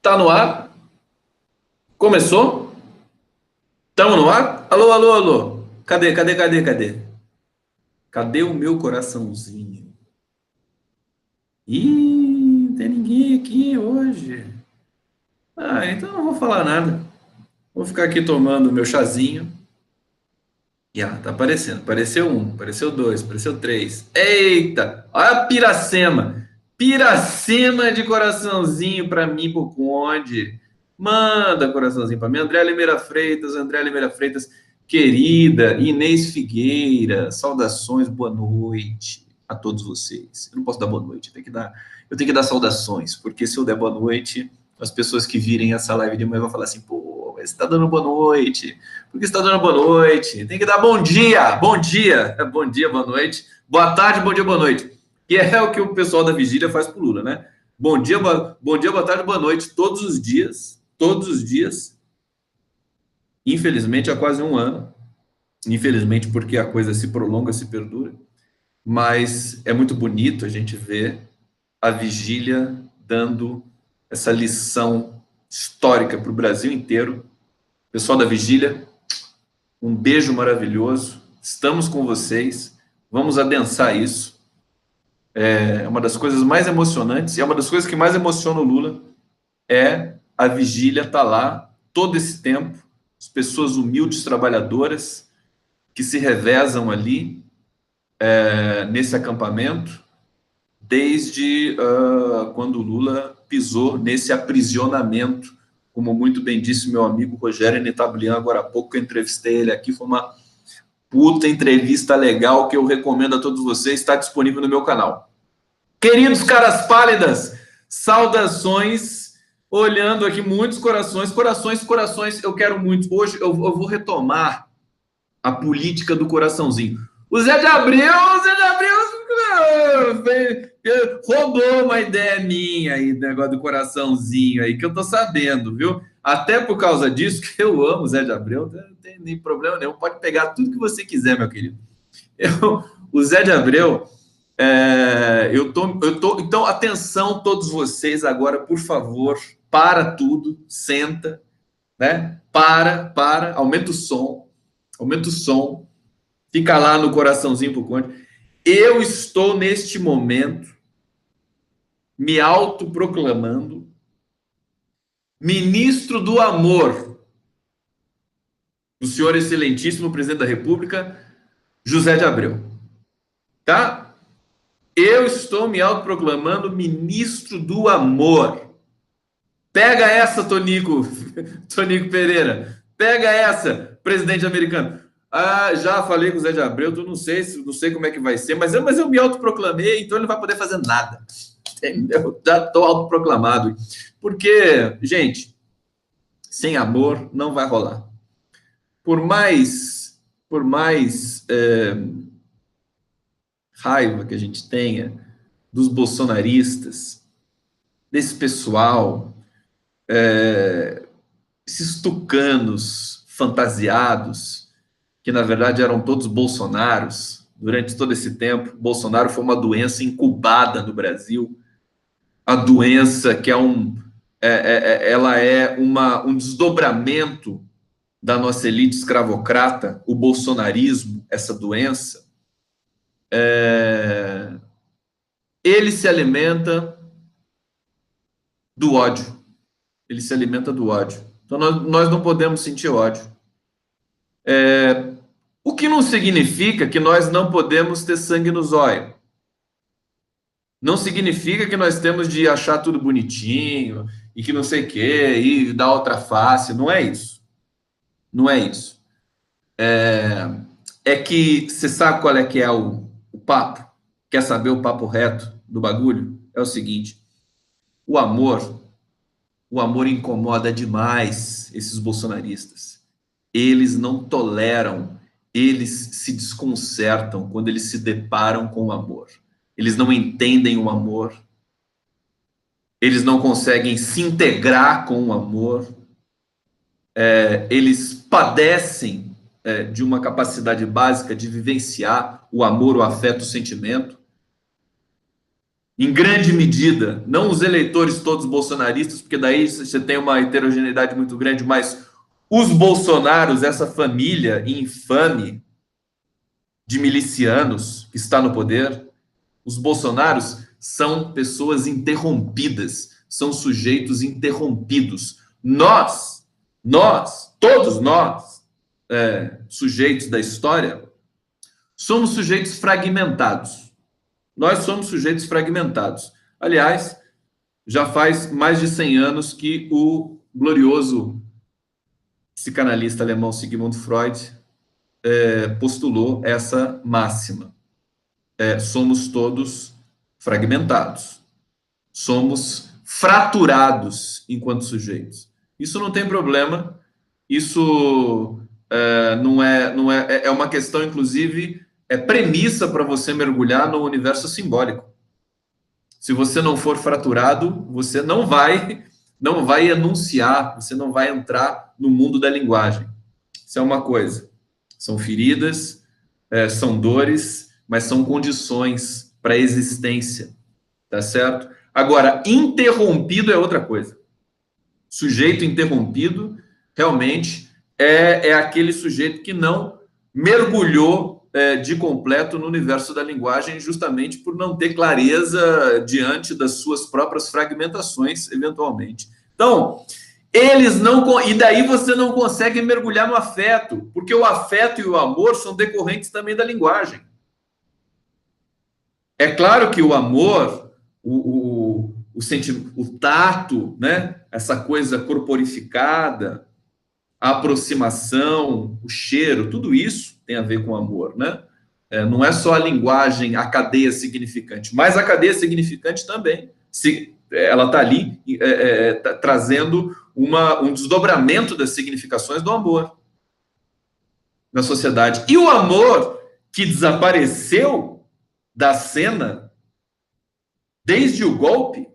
Tá no ar? Começou? Tamo no ar? Alô, alô, alô. Cadê? Cadê o meu coraçãozinho? Ih, não tem ninguém aqui hoje. Ah, então não vou falar nada. Vou ficar aqui tomando meu chazinho. E tá aparecendo. Apareceu um, apareceu dois, apareceu três. Eita! Olha a Piracema. Piracema de coraçãozinho pra mim, pro Conde. Manda coraçãozinho pra mim. André Limeira Freitas, querida Inês Figueira. Saudações, boa noite a todos vocês. Eu não posso dar boa noite, eu tenho que dar saudações, porque se eu der boa noite, as pessoas que virem essa live de manhã vão falar assim, pô, mas você tá dando boa noite. Por que você está dando boa noite? Tem que dar bom dia, boa noite, boa tarde, bom dia, boa noite. Que é o que o pessoal da vigília faz pro Lula, né? Bom dia, boa tarde, boa noite, todos os dias. Infelizmente, há quase um ano. Infelizmente, porque a coisa se prolonga, se perdura. Mas é muito bonito a gente ver a vigília dando essa lição histórica para o Brasil inteiro. Pessoal da vigília, um beijo maravilhoso. Estamos com vocês. Vamos adensar isso. É uma das coisas mais emocionantes e é uma das coisas que mais emociona o Lula é a vigília estar lá todo esse tempo, as pessoas humildes, trabalhadoras que se revezam ali nesse acampamento desde quando o Lula pisou nesse aprisionamento, como muito bem disse meu amigo Rogério Netablian agora há pouco, que eu entrevistei ele aqui, foi uma puta entrevista legal que eu recomendo a todos vocês, está disponível no meu canal. Queridos caras pálidas, saudações, olhando aqui muitos corações, eu quero muito. Hoje eu vou retomar a política do coraçãozinho. O Zé de Abreu roubou uma ideia minha aí, negócio do coraçãozinho aí, que eu tô sabendo, viu? Até por causa disso, que eu amo o Zé de Abreu, não tem nem problema nenhum, pode pegar tudo que você quiser, meu querido. O Zé de Abreu, então, atenção todos vocês agora, por favor, para tudo, senta, né? Aumenta o som, fica lá no coraçãozinho pro Conde. Eu estou neste momento me autoproclamando ministro do amor do senhor excelentíssimo presidente da República, José de Abreu. Tá? Eu estou me autoproclamando ministro do amor. Pega essa, Tonico Pereira. Pega essa, presidente americano. Ah, já falei com o Zé de Abreu, não sei como é que vai ser, mas eu me autoproclamei, então ele não vai poder fazer nada. Entendeu? Já estou autoproclamado. Porque, gente, sem amor não vai rolar. Por mais raiva que a gente tenha dos bolsonaristas, desse pessoal, esses tucanos fantasiados, que na verdade eram todos bolsonaros, durante todo esse tempo, Bolsonaro foi uma doença incubada no Brasil, a doença que ela é um desdobramento da nossa elite escravocrata, o bolsonarismo, essa doença, ele se alimenta do ódio. Ele se alimenta do ódio. Então, nós não podemos sentir ódio. O que não significa que nós não podemos ter sangue no zóio. Não significa que nós temos de achar tudo bonitinho e que não sei o quê, e dar outra face. Não é isso. Não é isso. É que você sabe qual é que é o papo? Quer saber o papo reto do bagulho? É o seguinte: o amor incomoda demais esses bolsonaristas. Eles não toleram, eles se desconcertam quando eles se deparam com o amor. Eles não entendem o amor, eles não conseguem se integrar com o amor, eles padecem de uma capacidade básica de vivenciar o amor, o afeto, o sentimento. em grande medida, não os eleitores todos bolsonaristas, porque daí você tem uma heterogeneidade muito grande, mas os bolsonaros, essa família infame de milicianos que está no poder, os bolsonaros são pessoas interrompidas, são sujeitos interrompidos. Todos nós, sujeitos da história, somos sujeitos fragmentados. Nós somos sujeitos fragmentados. Aliás, já faz mais de 100 anos que o glorioso psicanalista alemão Sigmund Freud postulou essa máxima. Somos todos fragmentados. Somos fraturados enquanto sujeitos. Isso não tem problema. Isso não é uma questão, inclusive, premissa para você mergulhar no universo simbólico. Se você não for fraturado, você não vai enunciar, você não vai entrar no mundo da linguagem. Isso é uma coisa. São feridas, são dores, mas são condições para a existência, tá certo? Agora, interrompido é outra coisa. Sujeito interrompido, realmente, é aquele sujeito que não mergulhou de completo no universo da linguagem, justamente por não ter clareza diante das suas próprias fragmentações, eventualmente. Então, eles não... E daí você não consegue mergulhar no afeto, porque o afeto e o amor são decorrentes também da linguagem. É claro que o amor, o tato, né? Essa coisa corporificada, a aproximação, o cheiro, tudo isso tem a ver com amor, né? Não é só a linguagem, a cadeia significante, mas a cadeia significante também. Ela está ali trazendo um desdobramento das significações do amor na sociedade. E o amor que desapareceu da cena desde o golpe,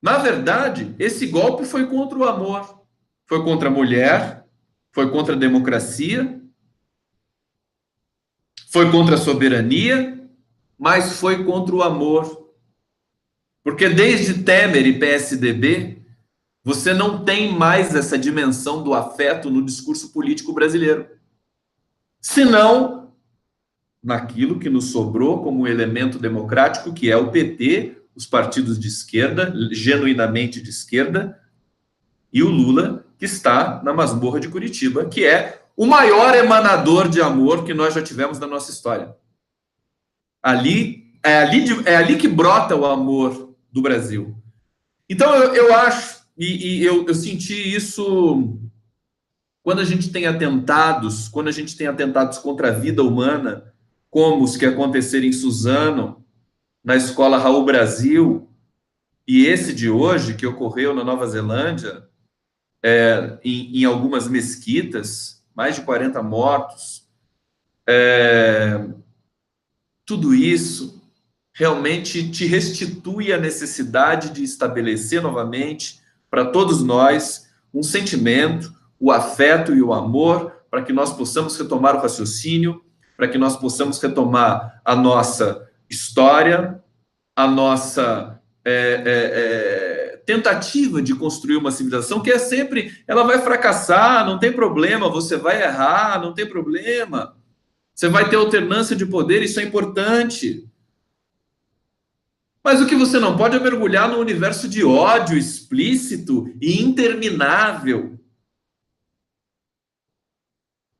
na verdade, esse golpe foi contra o amor. Foi contra a mulher, foi contra a democracia, foi contra a soberania, mas foi contra o amor. Porque desde Temer e PSDB, você não tem mais essa dimensão do afeto no discurso político brasileiro. Senão, naquilo que nos sobrou como elemento democrático, que é o PT, os partidos de esquerda, genuinamente de esquerda, e o Lula, que está na masmorra de Curitiba, que é o maior emanador de amor que nós já tivemos na nossa história. É ali que brota o amor do Brasil. Então, eu acho, e eu senti isso quando a gente tem atentados contra a vida humana, como os que aconteceram em Suzano, na escola Raul Brasil, e esse de hoje, que ocorreu na Nova Zelândia, em algumas mesquitas, mais de 40 mortos. Tudo isso realmente te restitui a necessidade de estabelecer novamente, para todos nós, um sentimento, o afeto e o amor, para que nós possamos retomar o raciocínio, para que nós possamos retomar a nossa história, a nossa tentativa de construir uma civilização que ela vai fracassar, não tem problema, você vai errar, não tem problema, você vai ter alternância de poder, isso é importante. Mas o que você não pode é mergulhar num universo de ódio explícito e interminável.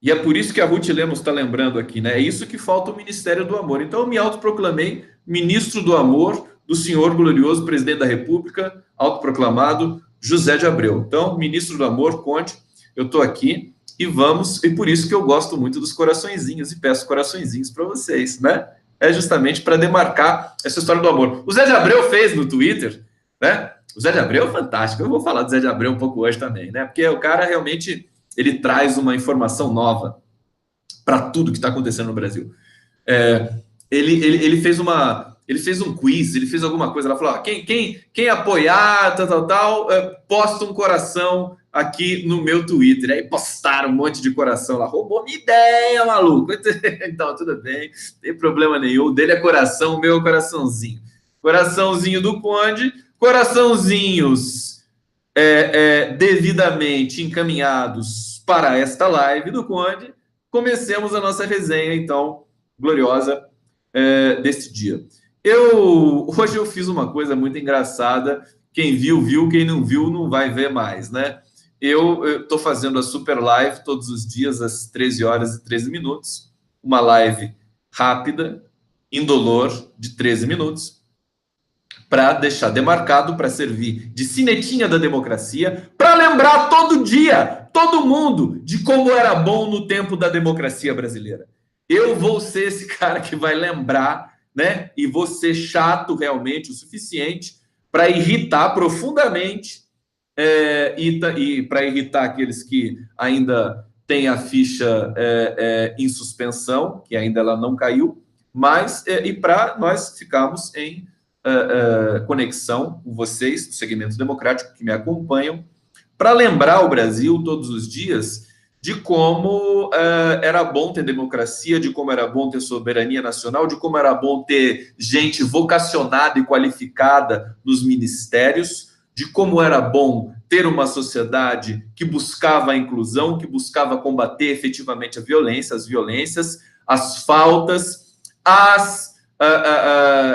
E é por isso que a Ruth Lemos está lembrando aqui, né? É isso que falta o Ministério do Amor. Então eu me autoproclamei ministro do amor do senhor glorioso presidente da República, autoproclamado José de Abreu. Então, ministro do amor, conte, eu estou aqui e por isso que eu gosto muito dos coraçõezinhos e peço coraçõezinhos para vocês, né? É justamente para demarcar essa história do amor. O Zé de Abreu fez no Twitter, né? O Zé de Abreu é fantástico. Eu vou falar do Zé de Abreu um pouco hoje também, né? Porque o cara realmente ele traz uma informação nova para tudo que está acontecendo no Brasil. Ele fez um quiz, ele fez alguma coisa, ela falou, quem apoiar, tal, posta um coração aqui no meu Twitter. Aí postaram um monte de coração lá, roubou minha ideia, maluco. Então, tudo bem, não tem problema nenhum. O dele é coração, o meu é coraçãozinho. Coraçãozinho do Conde, coraçãozinhos devidamente encaminhados para esta live do Conde. Comecemos a nossa resenha, então, gloriosa deste dia. Hoje eu fiz uma coisa muito engraçada. Quem viu, viu. Quem não viu, não vai ver mais, né? Eu estou fazendo a super live todos os dias, às 13 horas e 13 minutos. Uma live rápida, indolor, de 13 minutos, para deixar demarcado, para servir de cinetinha da democracia, para lembrar todo dia, todo mundo, de como era bom no tempo da democracia brasileira. Eu vou ser esse cara que vai lembrar, né? E vou ser chato realmente o suficiente para irritar profundamente e para irritar aqueles que ainda têm a ficha em suspensão, que ainda ela não caiu, mas e para nós ficarmos em conexão com vocês, do segmento democrático, que me acompanham, para lembrar o Brasil todos os dias de como era bom ter democracia, de como era bom ter soberania nacional, de como era bom ter gente vocacionada e qualificada nos ministérios, de como era bom ter uma sociedade que buscava a inclusão, que buscava combater efetivamente a violência, as violências, as faltas,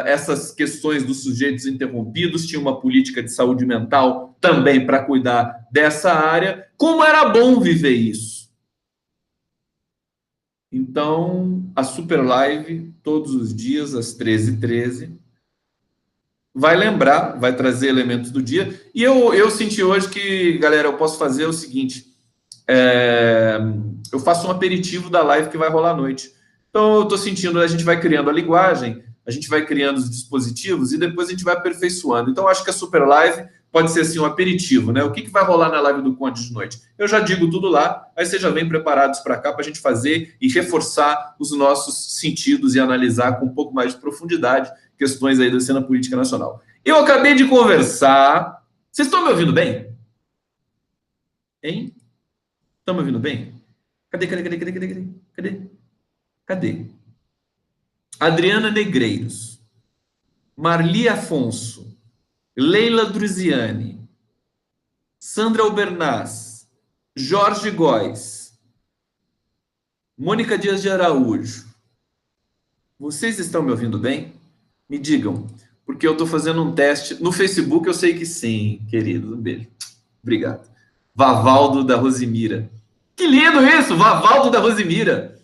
essas questões dos sujeitos interrompidos. Tinha uma política de saúde mental também para cuidar dessa área. Como era bom viver isso. Então, a Super Live, todos os dias, às 13h13, vai lembrar, vai trazer elementos do dia. E eu senti hoje que, galera, eu posso fazer o seguinte: eu faço um aperitivo da live que vai rolar à noite. Então, eu estou sentindo, a gente vai criando a linguagem, a gente vai criando os dispositivos e depois a gente vai aperfeiçoando. Então, acho que a Super Live pode ser assim um aperitivo, né? O que vai rolar na live do Conde de noite? Eu já digo tudo lá, aí vocês já vêm preparados para cá para a gente fazer e reforçar os nossos sentidos e analisar com um pouco mais de profundidade questões aí da cena política nacional. Eu acabei de conversar. Vocês estão me ouvindo bem? Hein? Estão me ouvindo bem? Cadê? Adriana Negreiros, Marli Afonso, Leila Druziani, Sandra Albernaz, Jorge Góes, Mônica Dias de Araújo. Vocês estão me ouvindo bem? Me digam, porque eu estou fazendo um teste. No Facebook eu sei que sim, querido. Um beijo. Obrigado. Vavaldo da Rosimira. Que lindo isso, Vavaldo da Rosimira.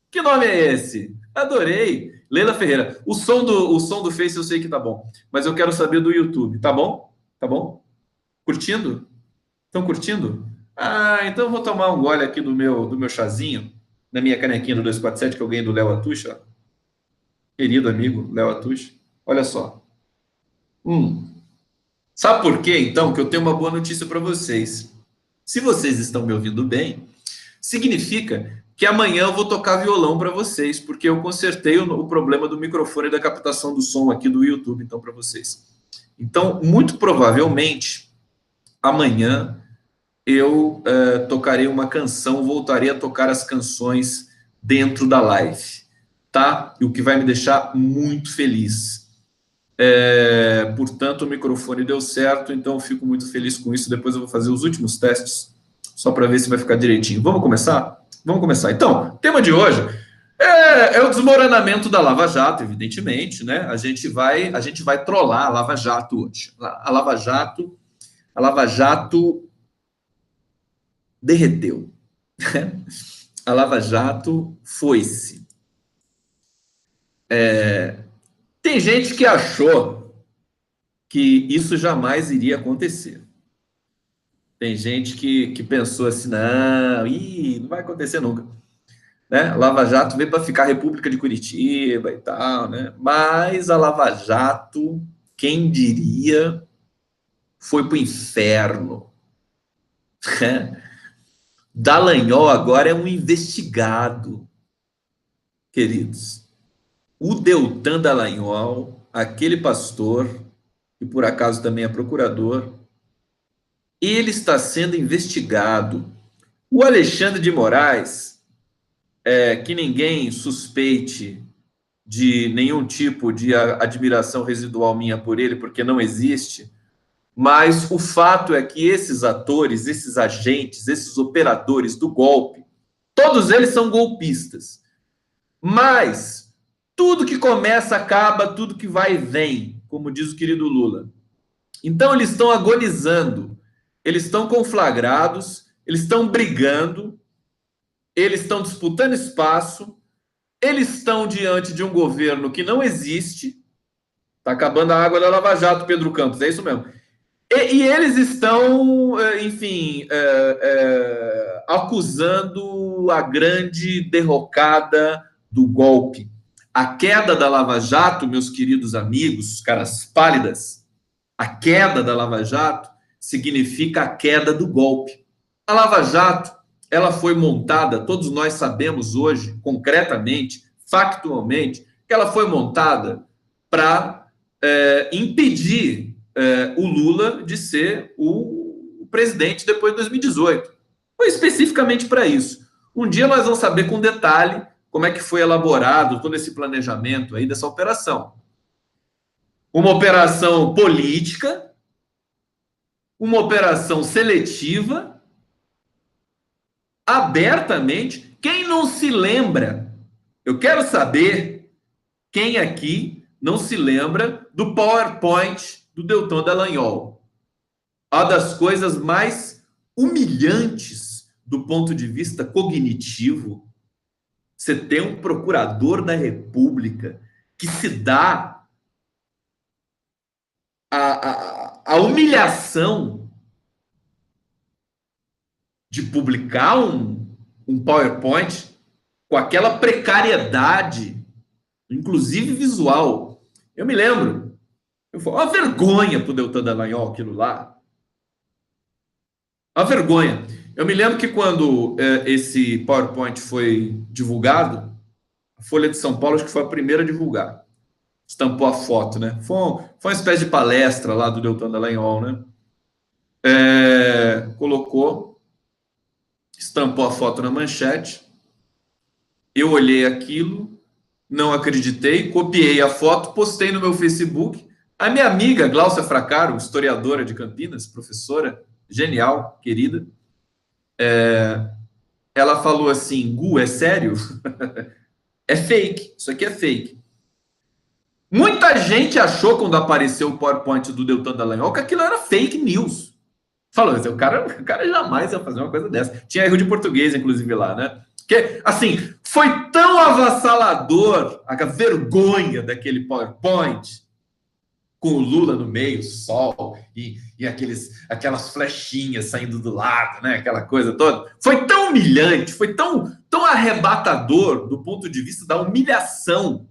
Que nome é esse? Adorei. Leila Ferreira. O som do Face eu sei que tá bom, mas eu quero saber do YouTube. Tá bom? Tá bom? Curtindo? Estão curtindo? Ah, então eu vou tomar um gole aqui do meu chazinho, na minha canequinha do 247 que eu ganhei do Léo Atush, ó. Querido amigo Léo Atush. Olha só. Sabe por quê, então, que eu tenho uma boa notícia para vocês? Se vocês estão me ouvindo bem, significa que amanhã eu vou tocar violão para vocês, porque eu consertei o problema do microfone e da captação do som aqui do YouTube, então, para vocês. Então, muito provavelmente, amanhã eu tocarei uma canção, voltarei a tocar as canções dentro da live, tá? E o que vai me deixar muito feliz. Portanto, o microfone deu certo, então eu fico muito feliz com isso. Depois eu vou fazer os últimos testes, só para ver se vai ficar direitinho. Vamos começar? Vamos começar. Então, o tema de hoje é o desmoronamento da Lava Jato, evidentemente, né? A gente vai trollar a Lava Jato hoje. A Lava Jato derreteu. A Lava Jato foi-se. Tem gente que achou que isso jamais iria acontecer. Tem gente que pensou assim, não vai acontecer nunca. Né? Lava Jato veio para ficar República de Curitiba e tal, né? Mas a Lava Jato, quem diria, foi para o inferno. Dallagnol agora é um investigado, queridos. O Deltan Dallagnol, aquele pastor, que por acaso também é procurador, ele está sendo investigado. O Alexandre de Moraes, que ninguém suspeite de nenhum tipo de admiração residual minha por ele, porque não existe, mas o fato é que esses atores, esses agentes, esses operadores do golpe, todos eles são golpistas. Mas tudo que começa acaba, tudo que vai vem, como diz o querido Lula. Então eles estão agonizando, eles estão conflagrados, eles estão brigando, eles estão disputando espaço, eles estão diante de um governo que não existe. Está acabando a água da Lava Jato, Pedro Campos, é isso mesmo. E eles estão, enfim, acusando a grande derrocada do golpe. A queda da Lava Jato, meus queridos amigos, caras pálidas, a queda da Lava Jato significa a queda do golpe. A Lava Jato, ela foi montada, todos nós sabemos hoje, concretamente, factualmente, que ela foi montada para impedir o Lula de ser o presidente depois de 2018. Foi especificamente para isso. Um dia nós vamos saber com detalhe como é que foi elaborado todo esse planejamento aí dessa operação. Uma operação política, uma operação seletiva, abertamente. Quem não se lembra? Eu quero saber quem aqui não se lembra do PowerPoint do Deltan Dallagnol. Uma das coisas mais humilhantes do ponto de vista cognitivo, você ter um procurador da República que se dá a humilhação de publicar um PowerPoint com aquela precariedade, inclusive visual. Eu me lembro, foi uma vergonha para o Deltan Dallagnol aquilo lá. Uma vergonha. Eu me lembro que quando esse PowerPoint foi divulgado, a Folha de São Paulo acho que foi a primeira a divulgar. Estampou a foto, né? Foi uma espécie de palestra lá do Deltan Dallagnol, né? Colocou, estampou a foto na manchete. Eu olhei aquilo, não acreditei, copiei a foto, postei no meu Facebook. A minha amiga Gláucia Fracaro, historiadora de Campinas, professora genial, querida, ela falou assim: Gu, é sério? É fake, isso aqui é fake. Muita gente achou, quando apareceu o PowerPoint do Deltan Dallagnol, que aquilo era fake news. Falou, o cara jamais ia fazer uma coisa dessa. Tinha erro de português, inclusive, lá, né? Porque, assim, foi tão avassalador a vergonha daquele PowerPoint, com o Lula no meio, o sol, e aquelas flechinhas saindo do lado, né? Aquela coisa toda. Foi tão humilhante, foi tão arrebatador do ponto de vista da humilhação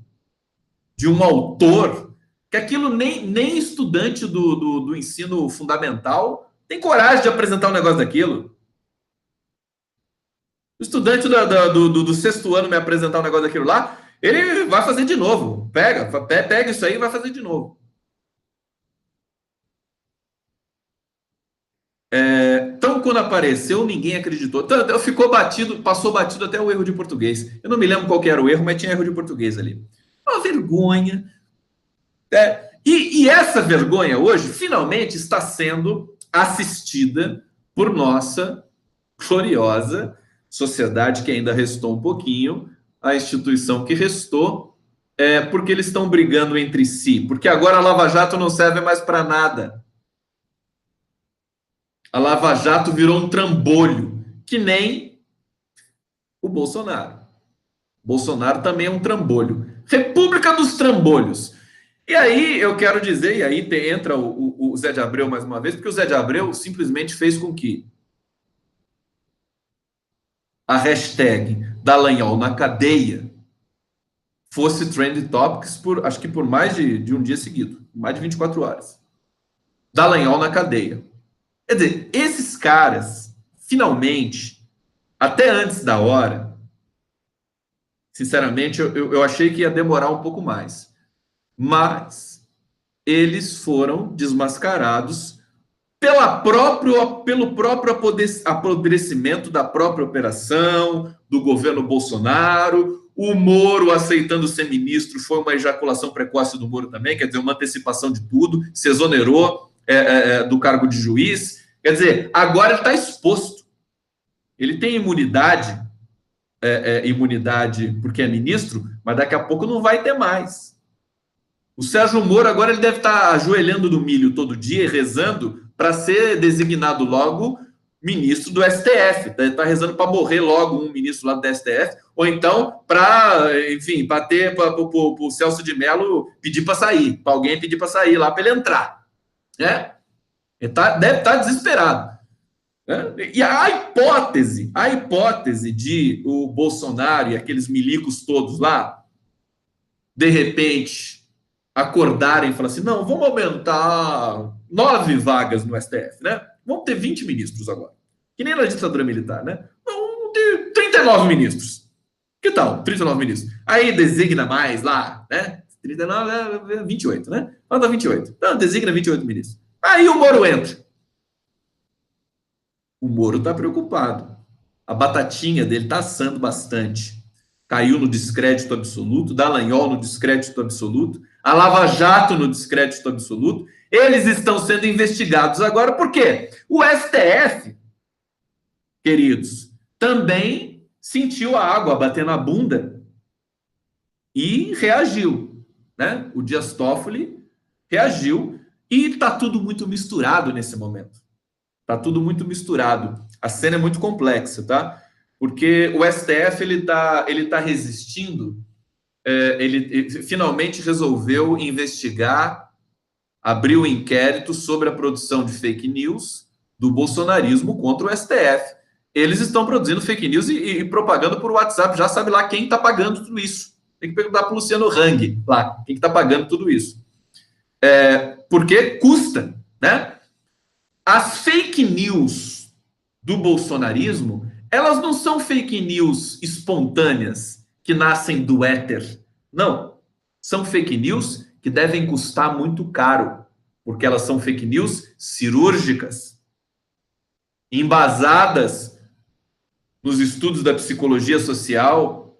de um autor, que aquilo nem estudante do ensino fundamental tem coragem de apresentar um negócio daquilo. O estudante do sexto ano me apresentar um negócio daquilo lá, ele vai fazer de novo. Pega isso aí e vai fazer de novo. Então, quando apareceu, ninguém acreditou. Então, passou batido até o erro de português. Eu não me lembro qual que era o erro, mas tinha erro de português ali. Uma vergonha. E essa vergonha hoje, finalmente, está sendo assistida por nossa gloriosa sociedade, que ainda restou um pouquinho, a instituição que restou, porque eles estão brigando entre si. Porque agora a Lava Jato não serve mais para nada. A Lava Jato virou um trambolho, que nem o Bolsonaro. Bolsonaro também é um trambolho. República dos trambolhos. E aí eu quero dizer, e aí entra o Zé de Abreu mais uma vez, porque o Zé de Abreu simplesmente fez com que a hashtag Dallagnol na cadeia fosse trend topics acho que por mais de um dia seguido, mais de 24 horas. Dallagnol na cadeia. Quer dizer, esses caras, finalmente, até antes da hora, sinceramente, eu achei que ia demorar um pouco mais. Mas eles foram desmascarados pelo próprio apodrecimento da própria operação, do governo Bolsonaro. O Moro aceitando ser ministro foi uma ejaculação precoce do Moro também, quer dizer, uma antecipação de tudo, se exonerou do cargo de juiz. Quer dizer, agora ele está exposto. Ele tem imunidade, imunidade porque é ministro, mas daqui a pouco não vai ter mais. O Sérgio Moro agora ele deve estar ajoelhando no milho todo dia e rezando para ser designado logo ministro do STF. Deve estar rezando para morrer logo um ministro lá do STF, ou então para, enfim, para o Celso de Mello pedir para sair, para alguém pedir para sair lá para ele entrar. Né? Ele deve estar desesperado. Né? E a hipótese de o Bolsonaro e aqueles milicos todos lá, de repente, acordarem e falar assim, não, vamos aumentar 9 vagas no STF, né? Vamos ter 20 ministros agora. Que nem na ditadura militar, né? Vamos ter 39 ministros. Que tal? 39 ministros. Aí designa mais lá, né? 39 é 28, né? Falta 28. Então, designa 28 ministros. Aí o Moro entra. O Moro está preocupado. A batatinha dele está assando bastante. Caiu no descrédito absoluto, Dallagnol no descrédito absoluto, a Lava Jato no descrédito absoluto. Eles estão sendo investigados agora por quê? O STF, queridos, também sentiu a água bater na bunda e reagiu. Né? O Dias Toffoli reagiu e está tudo muito misturado nesse momento. Está tudo muito misturado. A cena é muito complexa, tá? Porque o STF ele tá resistindo. Ele finalmente resolveu investigar, abrir um inquérito sobre a produção de fake news do bolsonarismo contra o STF. Eles estão produzindo fake news e propaganda por WhatsApp. Já sabe lá quem está pagando tudo isso. Tem que perguntar para o Luciano Hang lá, quem está pagando tudo isso. Porque custa, né? As fake news do bolsonarismo, elas não são fake news espontâneas que nascem do éter. Não. São fake news que devem custar muito caro, porque elas são fake news cirúrgicas, embasadas nos estudos da psicologia social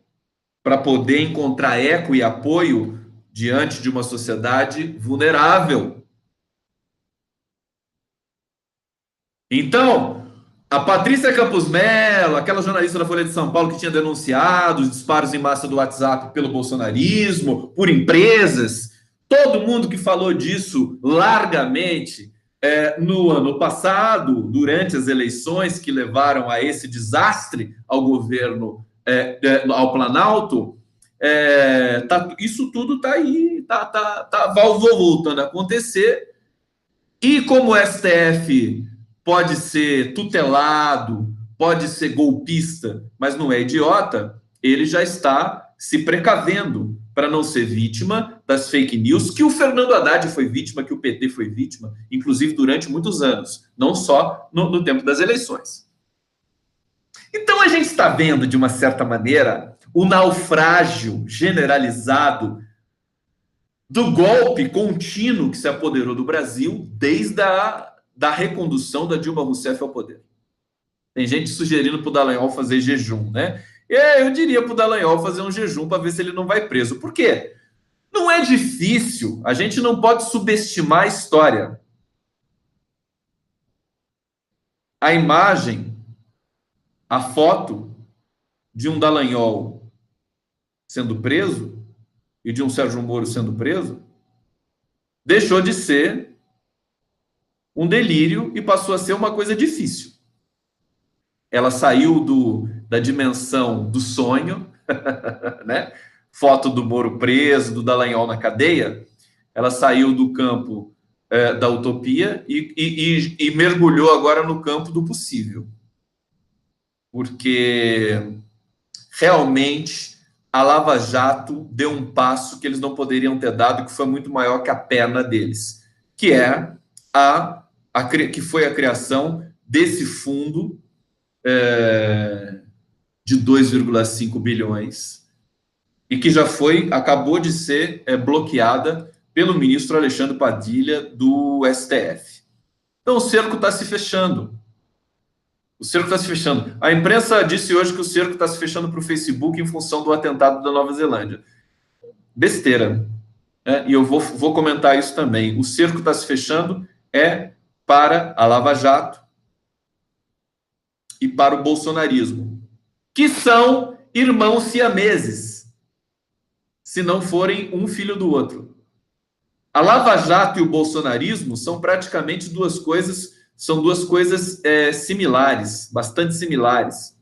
para poder encontrar eco e apoio diante de uma sociedade vulnerável. Então, a Patrícia Campos Mello, aquela jornalista da Folha de São Paulo que tinha denunciado os disparos em massa do WhatsApp pelo bolsonarismo, por empresas, todo mundo que falou disso largamente no ano passado, durante as eleições que levaram a esse desastre ao governo, ao Planalto, isso tudo está aí, tá voltando a acontecer. E como o STF pode ser tutelado, pode ser golpista, mas não é idiota, ele já está se precavendo para não ser vítima das fake news, que o Fernando Haddad foi vítima, que o PT foi vítima, inclusive durante muitos anos, não só no tempo das eleições. Então a gente está vendo, de uma certa maneira, o naufrágio generalizado do golpe contínuo que se apoderou do Brasil desde da recondução da Dilma Rousseff ao poder. Tem gente sugerindo para o Dallagnol fazer jejum, né? Eu diria para o Dallagnol fazer um jejum para ver se ele não vai preso. Por quê? Não é difícil, a gente não pode subestimar a história. A imagem, a foto de um Dallagnol sendo preso e de um Sérgio Moro sendo preso deixou de ser um delírio e passou a ser uma coisa difícil. Ela saiu da dimensão do sonho, né? Foto do Moro preso, do Dallagnol na cadeia, ela saiu do campo da utopia e mergulhou agora no campo do possível. Porque realmente a Lava Jato deu um passo que eles não poderiam ter dado, que foi muito maior que a perna deles, que é que foi a criação desse fundo de 2,5 bilhões e que acabou de ser bloqueada pelo ministro Alexandre Padilha do STF. Então o cerco está se fechando. O cerco está se fechando. A imprensa disse hoje que o cerco está se fechando para o Facebook em função do atentado da Nova Zelândia. Besteira. E eu vou comentar isso também. O cerco está se fechando para a Lava Jato e para o bolsonarismo, que são irmãos siameses, se não forem um filho do outro. A Lava Jato e o bolsonarismo são praticamente duas coisas similares, bastante similares.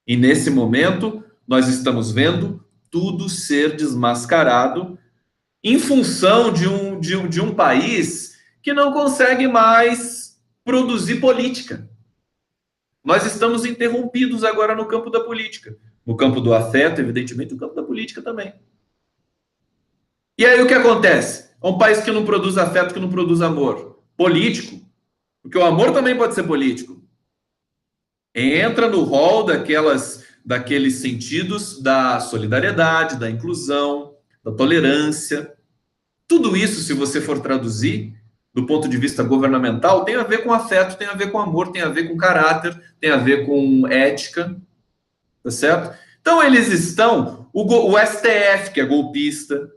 E nesse momento, nós estamos vendo tudo ser desmascarado em função de um país que não consegue mais produzir política. Nós estamos interrompidos agora no campo da política. No campo do afeto, evidentemente, no campo da política também. E aí o que acontece? É um país que não produz afeto, que não produz amor. Político. Porque o amor também pode ser político. Entra no rol daqueles sentidos da solidariedade, da inclusão, da tolerância. Tudo isso, se você for traduzir do ponto de vista governamental, tem a ver com afeto, tem a ver com amor, tem a ver com caráter, tem a ver com ética, tá certo? Então eles estão, o STF, que é golpista,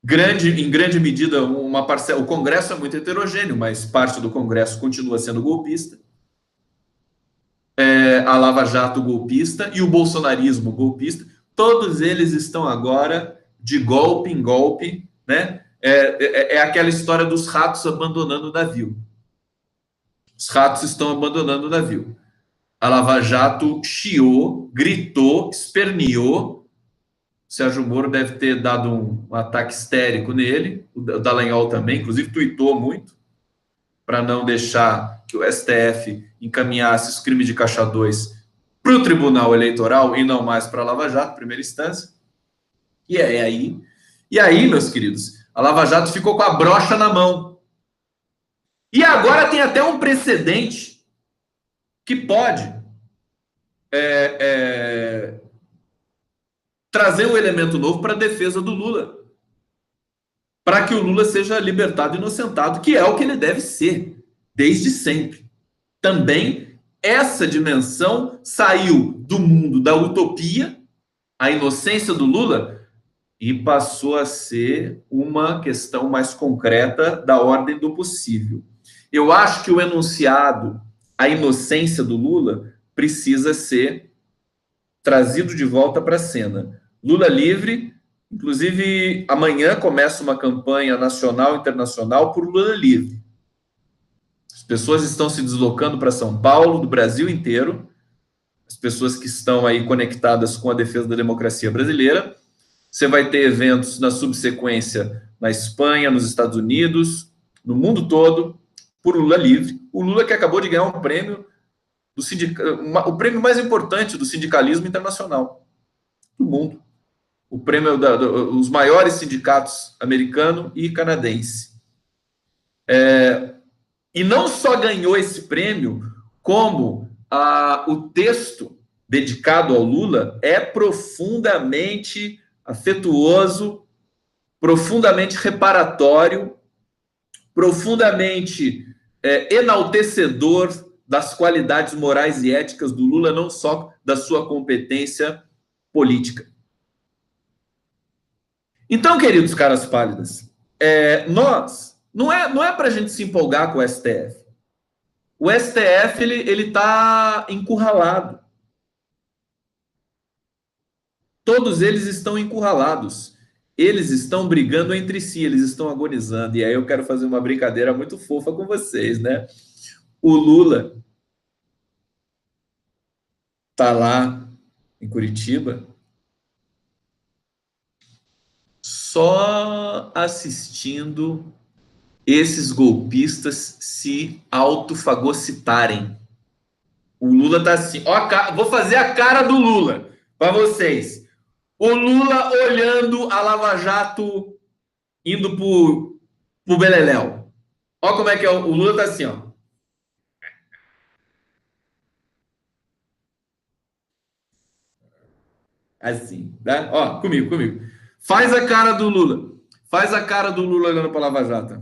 em grande medida, uma parcela, o Congresso é muito heterogêneo, mas parte do Congresso continua sendo golpista, a Lava Jato golpista e o bolsonarismo golpista, todos eles estão agora de golpe em golpe, né? É aquela história dos ratos abandonando o navio. Os ratos estão abandonando o navio. A Lava Jato chiou, gritou, esperneou. O Sérgio Moro deve ter dado um ataque histérico nele. O Dallagnol também, inclusive, tuitou muito para não deixar que o STF encaminhasse os crimes de Caixa 2 para o Tribunal Eleitoral e não mais para a Lava Jato, primeira instância. E aí, meus queridos, a Lava Jato ficou com a brocha na mão. E agora tem até um precedente que pode trazer um elemento novo para a defesa do Lula. Para que o Lula seja libertado e inocentado, que é o que ele deve ser, desde sempre. Também essa dimensão saiu do mundo da utopia, a inocência do Lula, e passou a ser uma questão mais concreta da ordem do possível. Eu acho que o enunciado, a inocência do Lula, precisa ser trazido de volta para a cena. Lula livre, inclusive amanhã começa uma campanha nacional e internacional por Lula livre. As pessoas estão se deslocando para São Paulo, do Brasil inteiro, as pessoas que estão aí conectadas com a defesa da democracia brasileira. Você vai ter eventos na subsequência na Espanha, nos Estados Unidos, no mundo todo, por Lula livre. O Lula que acabou de ganhar um prêmio, o prêmio mais importante do sindicalismo internacional do mundo. O prêmio dos maiores sindicatos americano e canadense. E não só ganhou esse prêmio, como o texto dedicado ao Lula é profundamente afetuoso, profundamente reparatório, profundamente enaltecedor das qualidades morais e éticas do Lula, não só da sua competência política. Então, queridos caras pálidas, não é para a gente se empolgar com o STF. O STF ele está encurralado. Todos eles estão encurralados. Eles estão brigando entre si, eles estão agonizando. E aí eu quero fazer uma brincadeira muito fofa com vocês, né? O Lula está lá em Curitiba só assistindo esses golpistas se autofagocitarem. O Lula tá assim, vou fazer a cara do Lula para vocês. O Lula olhando a Lava Jato indo pro beleléu. Ó como é que é, o Lula tá assim, ó. Assim, tá? Ó, comigo. Faz a cara do Lula. Faz a cara do Lula olhando pra Lava Jato.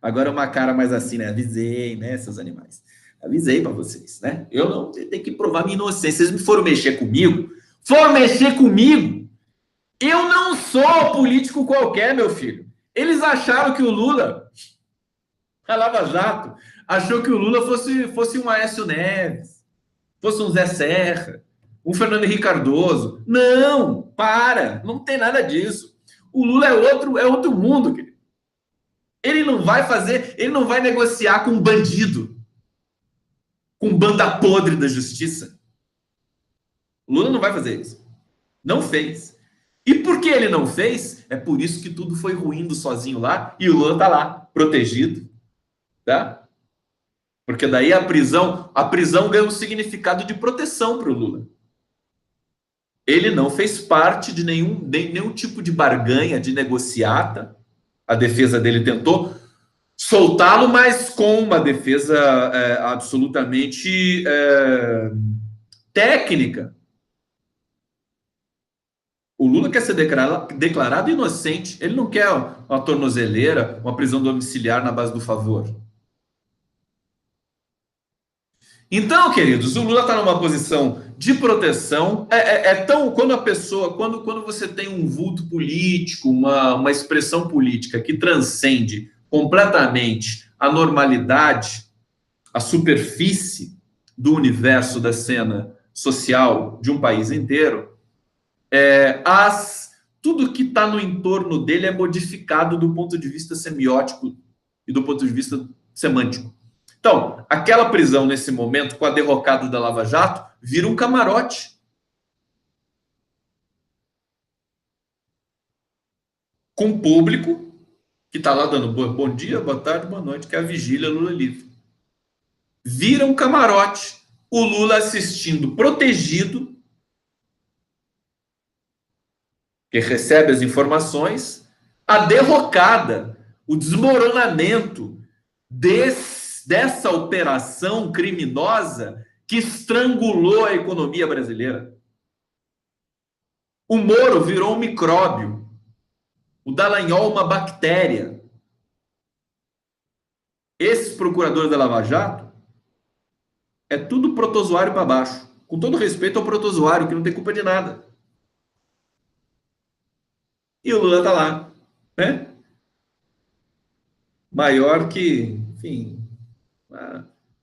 Agora uma cara mais assim, né? Avisei, né, seus animais? Avisei para vocês, né? Eu não tenho que provar minha inocência. Vocês me foram mexer comigo? Foram mexer comigo? Eu não sou político qualquer, meu filho. Eles acharam que o Lula, a Lava Jato, achou que o Lula fosse um Aécio Neves, fosse um Zé Serra, um Fernando Henrique Cardoso. Não, para, não tem nada disso. O Lula é outro mundo, querido. Ele não vai negociar com um bandido, com banda podre da justiça. O Lula não vai fazer isso. Não fez. E por que ele não fez? É por isso que tudo foi ruindo sozinho lá e o Lula tá lá, protegido, tá? Porque daí a prisão ganha um significado de proteção para o Lula. Ele não fez parte de nenhum tipo de barganha, de negociata. A defesa dele tentou soltá-lo, mas com uma defesa absolutamente técnica. O Lula quer ser declarado inocente. Ele não quer uma tornozeleira, uma prisão domiciliar na base do favor. Então, queridos, o Lula está numa posição de proteção. Quando a pessoa, quando você tem um vulto político, uma expressão política que transcende completamente a normalidade, a superfície do universo da cena social de um país inteiro, tudo que está no entorno dele é modificado do ponto de vista semiótico e do ponto de vista semântico. Então, aquela prisão nesse momento, com a derrocada da Lava Jato, vira um camarote. Com o público que está lá dando bom dia, boa tarde, boa noite, que é a vigília Lula livre. Vira um camarote. O Lula assistindo protegido, que recebe as informações, a derrocada, o desmoronamento dessa operação criminosa que estrangulou a economia brasileira. O Moro virou um micróbio, o Dallagnol uma bactéria. Esses procuradores da Lava Jato é tudo protozoário para baixo. Com todo respeito ao protozoário, que não tem culpa de nada. E o Lula tá lá, né? Maior que, enfim,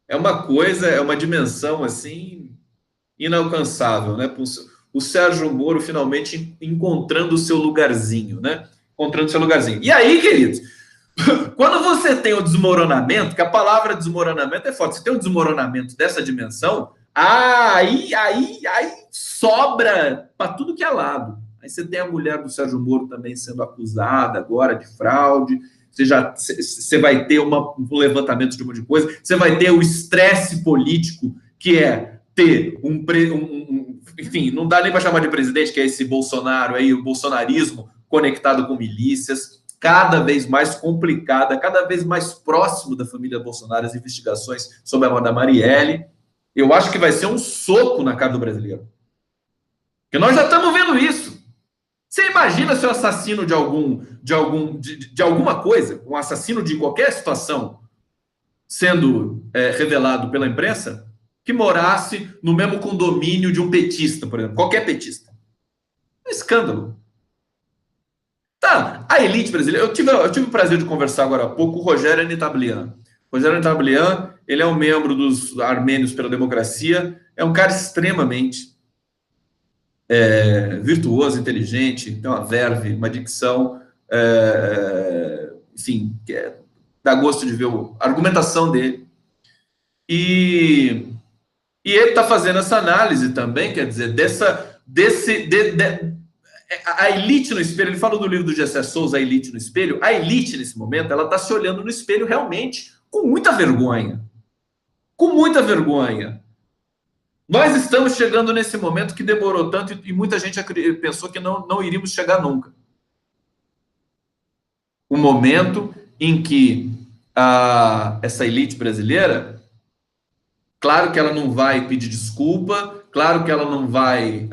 é uma coisa, é uma dimensão assim inalcançável, né? O Sérgio Moro finalmente encontrando o seu lugarzinho, né? Encontrando o seu lugarzinho. E aí, queridos, quando você tem o desmoronamento, que a palavra desmoronamento é forte, você tem um desmoronamento dessa dimensão, aí sobra para tudo que é lado. Aí você tem a mulher do Sérgio Moro também sendo acusada agora de fraude. Você vai ter um levantamento de um monte de coisa. Você vai ter o estresse político, que é ter enfim, não dá nem para chamar de presidente, que é esse Bolsonaro aí, o bolsonarismo conectado com milícias, cada vez mais complicada, cada vez mais próximo da família Bolsonaro, as investigações sobre a morte da Marielle. Eu acho que vai ser um soco na cara do brasileiro. Porque nós já estamos vendo isso. Você imagina se o assassino de alguma coisa, um assassino de qualquer situação, sendo revelado pela imprensa, que morasse no mesmo condomínio de um petista, por exemplo, qualquer petista. Um escândalo. Tá, a elite brasileira. Eu tive o prazer de conversar agora há pouco com o Rogério Anitablian. Rogério Anitablian, ele é um membro dos Armênios pela Democracia, é um cara extremamente virtuoso, inteligente, tem uma verve, uma dicção, enfim, dá gosto de ver a argumentação dele. E ele está fazendo essa análise também, quer dizer, a elite no espelho. Ele falou do livro do Gessé Souza, A Elite no Espelho. A elite, nesse momento, ela está se olhando no espelho realmente com muita vergonha. Com muita vergonha. Nós estamos chegando nesse momento que demorou tanto e muita gente pensou que não iríamos chegar nunca. O momento em que essa elite brasileira, claro que ela não vai pedir desculpa, claro que ela não vai,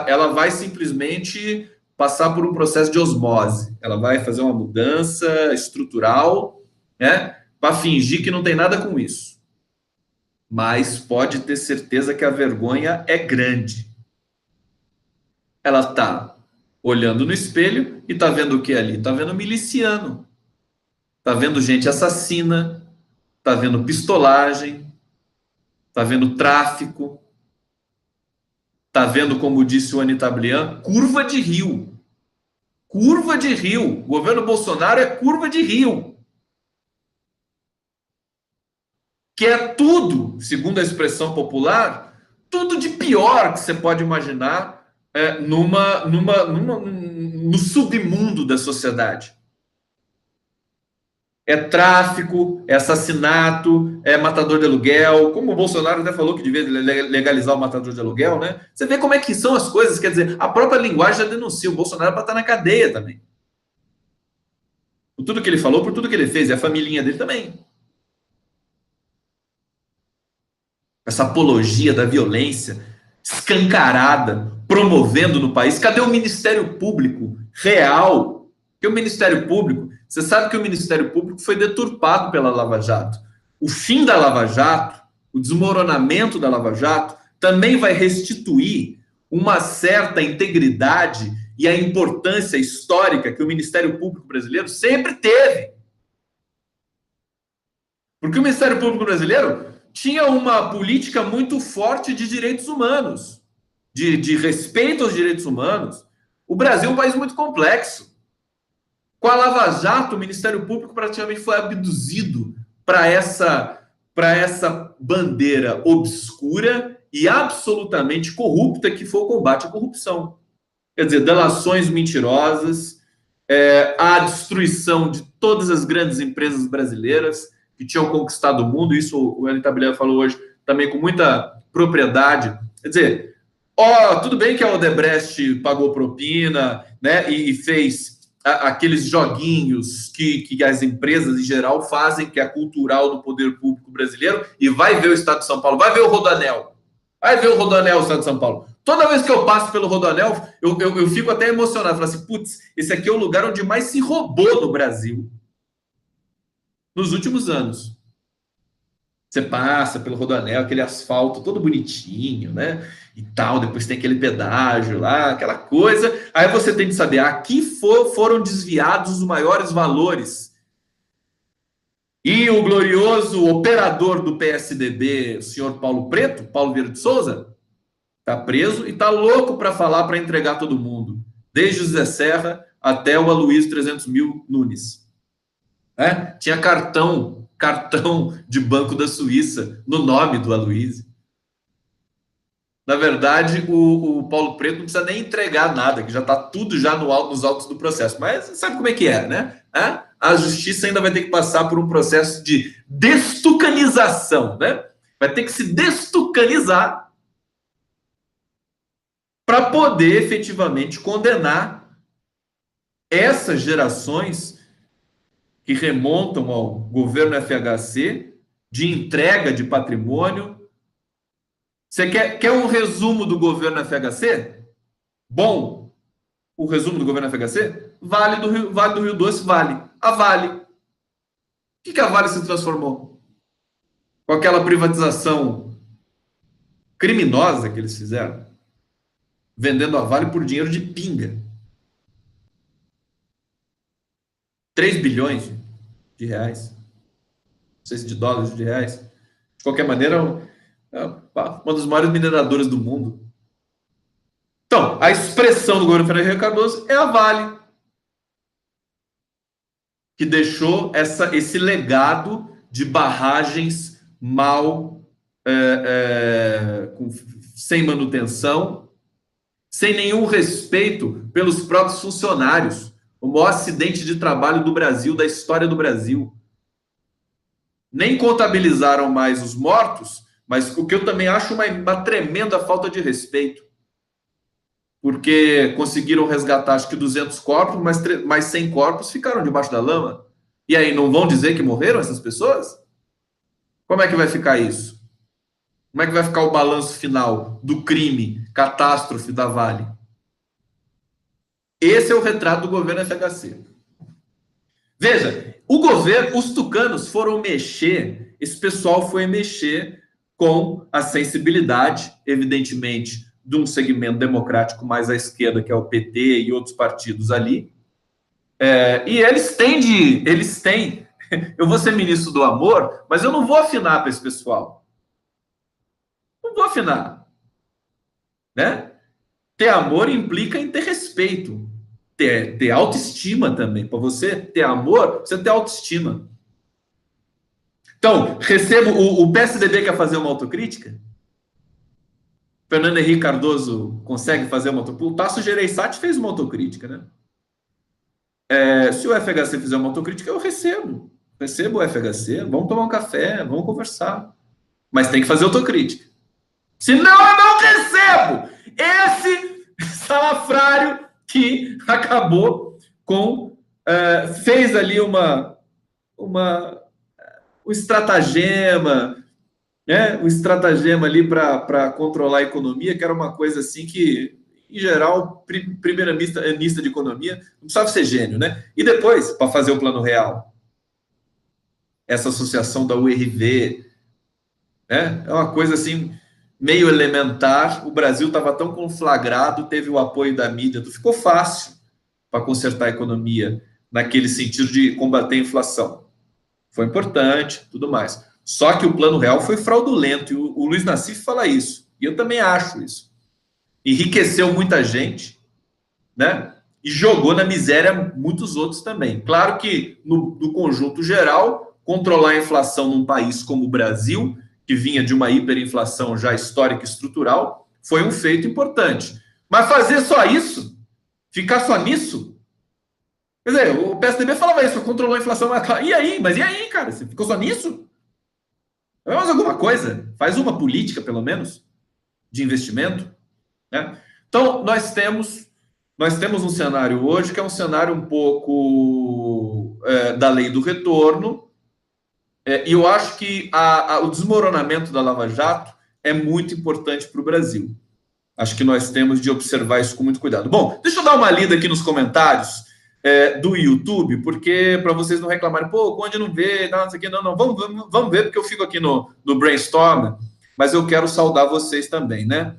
ela vai simplesmente passar por um processo de osmose. Ela vai fazer uma mudança estrutural né? Para fingir que não tem nada com isso. Mas pode ter certeza que a vergonha é grande. Ela está olhando no espelho e está vendo o que ali? Está vendo miliciano, está vendo gente assassina, está vendo pistolagem, está vendo tráfico, está vendo, como disse o Anita Blian, curva de rio. Curva de rio. O governo Bolsonaro é curva de rio. Que é tudo, segundo a expressão popular, tudo de pior que você pode imaginar no submundo da sociedade. É tráfico, é assassinato, é matador de aluguel, como o Bolsonaro até falou que devia legalizar o matador de aluguel, né? Você vê como é que são as coisas, quer dizer, a própria linguagem já denuncia, o Bolsonaro para estar na cadeia também. Por tudo que ele falou, por tudo que ele fez, e a família dele também. Essa apologia da violência escancarada, promovendo no país. Cadê o Ministério Público real? Porque o Ministério Público, você sabe que o Ministério Público foi deturpado pela Lava Jato. O fim da Lava Jato, o desmoronamento da Lava Jato, também vai restituir uma certa integridade e a importância histórica que o Ministério Público brasileiro sempre teve. Porque o Ministério Público brasileiro tinha uma política muito forte de direitos humanos, de respeito aos direitos humanos. O Brasil é um país muito complexo. Com a Lava Jato, o Ministério Público praticamente foi abduzido para essa bandeira obscura e absolutamente corrupta que foi o combate à corrupção. Quer dizer, delações mentirosas, a destruição de todas as grandes empresas brasileiras que tinham conquistado o mundo, isso o Hélio Tablier falou hoje também com muita propriedade. Quer dizer, tudo bem que a Odebrecht pagou propina, né, e fez aqueles joguinhos que as empresas em geral fazem, que é cultural do poder público brasileiro, e vai ver o Estado de São Paulo, vai ver o Rodoanel, vai ver o Rodoanel, o Estado de São Paulo. Toda vez que eu passo pelo Rodoanel, eu fico até emocionado. Falo assim, putz, esse aqui é o lugar onde mais se roubou no Brasil nos últimos anos. Você passa pelo Rodoanel, aquele asfalto todo bonitinho, né? E tal, depois tem aquele pedágio lá, aquela coisa. Aí você tem que saber, aqui foram desviados os maiores valores. E o glorioso operador do PSDB, o senhor Paulo Preto, Paulo Vieira de Souza, está preso e está louco para falar, para entregar todo mundo. Desde o Zé Serra até o Aloysio 300 mil Nunes. Tinha cartão de Banco da Suíça no nome do Aloysio. Na verdade, o Paulo Preto não precisa nem entregar nada, que já está tudo já nos autos do processo. Mas sabe como é que é, né? A justiça ainda vai ter que passar por um processo de destucanização, né? Vai ter que se destucanizar para poder efetivamente condenar essas gerações que remontam ao governo FHC de entrega de patrimônio. Você quer um resumo do governo FHC? Bom, o resumo do governo FHC? Vale do Rio Doce, Vale. A Vale. O que a Vale se transformou? Com aquela privatização criminosa que eles fizeram, vendendo a Vale por dinheiro de pinga. 3 bilhões de reais. Não sei se de dólares ou de reais. De qualquer maneira, uma das maiores mineradoras do mundo. Então, a expressão do governo Fernando Henrique Cardoso é a Vale, que deixou esse legado de barragens sem manutenção, sem nenhum respeito pelos próprios funcionários. O maior acidente de trabalho do Brasil, da história do Brasil. Nem contabilizaram mais os mortos, mas o que eu também acho uma tremenda falta de respeito. Porque conseguiram resgatar, acho que 200 corpos, mas 100 corpos ficaram debaixo da lama. E aí, não vão dizer que morreram essas pessoas? Como é que vai ficar isso? Como é que vai ficar o balanço final do crime, catástrofe da Vale? Esse é o retrato do governo FHC. Veja, O governo, os tucanos foram mexer, esse pessoal foi mexer com a sensibilidade, evidentemente, de um segmento democrático mais à esquerda, que é o PT e outros partidos ali. E eles têm. Eu vou ser ministro do amor, mas eu não vou afinar para esse pessoal. Não vou afinar. Né? Ter amor implica em ter respeito, ter autoestima também. Para você ter amor, você ter autoestima. Então, recebo. O PSDB quer fazer uma autocrítica? Fernando Henrique Cardoso consegue fazer uma autocrítica? O Tasso Gereissati fez uma autocrítica, né? Se o FHC fizer uma autocrítica, eu recebo. Recebo o FHC, vamos tomar um café, vamos conversar. Mas tem que fazer autocrítica. Senão eu não recebo esse salafrário que acabou com... fez ali um estratagema, né? Um estratagema ali para controlar a economia, que era uma coisa assim que, em geral, primeira-ministra de economia não precisava ser gênio, né? E depois, para fazer o plano real, essa associação da URV, né? É uma coisa assim meio elementar. O Brasil estava tão conflagrado, teve o apoio da mídia, ficou fácil para consertar a economia naquele sentido de combater a inflação. Foi importante, tudo mais. Só que o plano real foi fraudulento, e o Luiz Nassif fala isso, e eu também acho isso. Enriqueceu muita gente, né? E jogou na miséria muitos outros também. Claro que, no conjunto geral, controlar a inflação num país como o Brasil, que vinha de uma hiperinflação já histórica e estrutural, foi um feito importante. Mas fazer só isso, ficar só nisso, quer dizer, o PSDB falava isso, controlou a inflação. E aí? Mas e aí, cara? Você ficou só nisso? Faz alguma coisa. Faz uma política, pelo menos, de investimento. Né? Então, nós temos um cenário hoje que é um cenário um pouco da lei do retorno. E eu acho que o desmoronamento da Lava Jato é muito importante para o Brasil. Acho que nós temos de observar isso com muito cuidado. Bom, deixa eu dar uma lida aqui nos comentários do YouTube, porque para vocês não reclamarem, pô, onde não vê, não sei o que, não, vamos ver, porque eu fico aqui no brainstorm, mas eu quero saudar vocês também, né?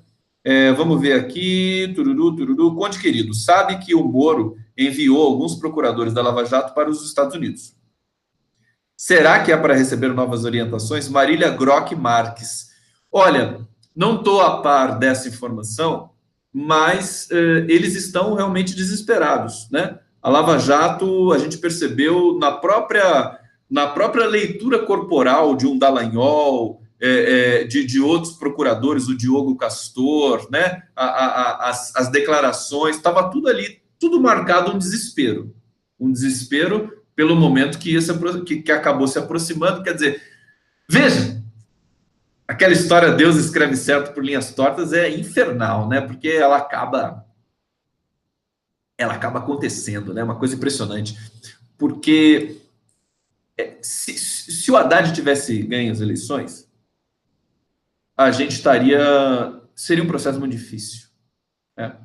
Vamos ver aqui, tururu, Conde querido, sabe que o Moro enviou alguns procuradores da Lava Jato para os Estados Unidos. Será que é para receber novas orientações? Marília Grock Marques. Olha, não estou a par dessa informação, mas eles estão realmente desesperados, né? A Lava Jato, a gente percebeu na própria leitura corporal de um Dallagnol, de outros procuradores, o Diogo Castor, né? As declarações, estava tudo ali, tudo marcado um desespero pelo momento que acabou se aproximando. Quer dizer, veja, aquela história Deus escreve certo por linhas tortas é infernal, né? Porque ela acaba acontecendo, né? Uma coisa impressionante. Porque se o Haddad tivesse ganho as eleições, a gente seria um processo muito difícil, né?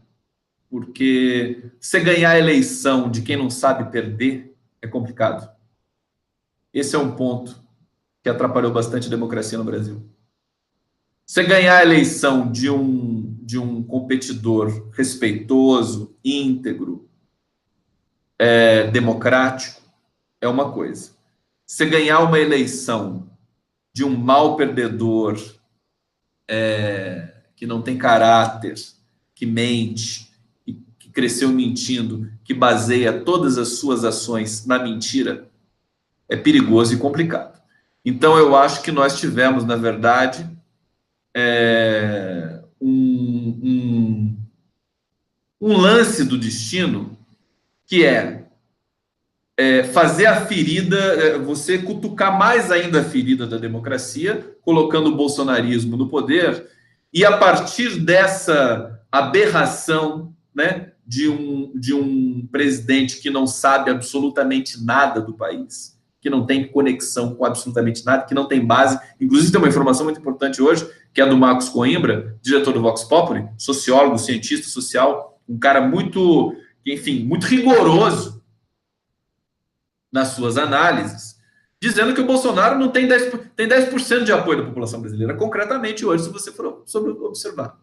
Porque você ganhar a eleição de quem não sabe perder é complicado. Esse é um ponto que atrapalhou bastante a democracia no Brasil. Você ganhar a eleição de um competidor respeitoso, íntegro, democrático, é uma coisa. Você ganhar uma eleição de um mau perdedor, que não tem caráter, que mente, que cresceu mentindo, que baseia todas as suas ações na mentira, é perigoso e complicado. Então, eu acho que nós tivemos, na verdade, um lance do destino que fazer a ferida, você cutucar mais ainda a ferida da democracia, colocando o bolsonarismo no poder, e a partir dessa aberração, né, de um presidente que não sabe absolutamente nada do país, que não tem conexão com absolutamente nada, que não tem base. Inclusive, tem uma informação muito importante hoje, que é do Marcos Coimbra, diretor do Vox Populi, sociólogo, cientista social, um cara muito, enfim, muito rigoroso nas suas análises, dizendo que o Bolsonaro não tem 10% de apoio da população brasileira, concretamente hoje, se você for observar.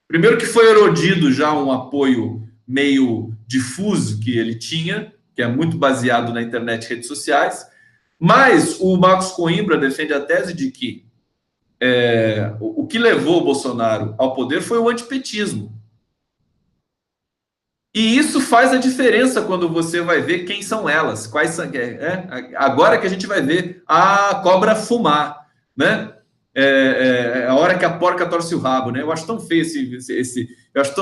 Primeiro que foi erodido já um apoio meio difuso que ele tinha, que é muito baseado na internet e redes sociais, mas o Marcos Coimbra defende a tese de que o que levou o Bolsonaro ao poder foi o antipetismo. E isso faz a diferença quando você vai ver quem são elas, quais são. Agora que a gente vai ver a cobra fumar, né? A hora que a porca torce o rabo, né? Eu acho tão feio eu acho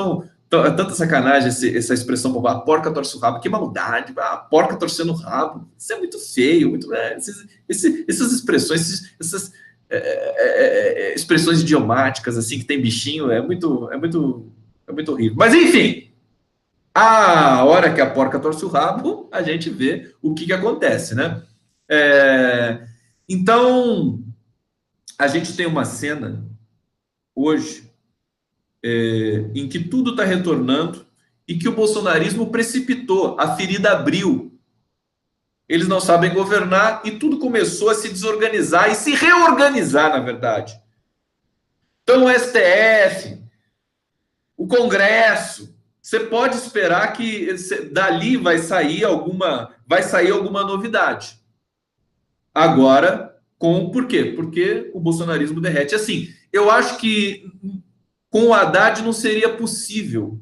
tanta sacanagem essa expressão, a porca torce o rabo, que maldade, a porca torcendo o rabo, isso é muito feio, essas expressões, essas expressões idiomáticas assim que tem bichinho, é muito horrível. Mas enfim, a hora que a porca torce o rabo, a gente vê o que acontece, né? Então, a gente tem uma cena hoje em que tudo está retornando e que o bolsonarismo precipitou, a ferida abriu. Eles não sabem governar e tudo começou a se desorganizar e se reorganizar, na verdade. Então, o STF, o Congresso, você pode esperar que dali vai sair alguma novidade. Agora, por quê? Porque o bolsonarismo derrete. Assim, eu acho que com o Haddad não seria possível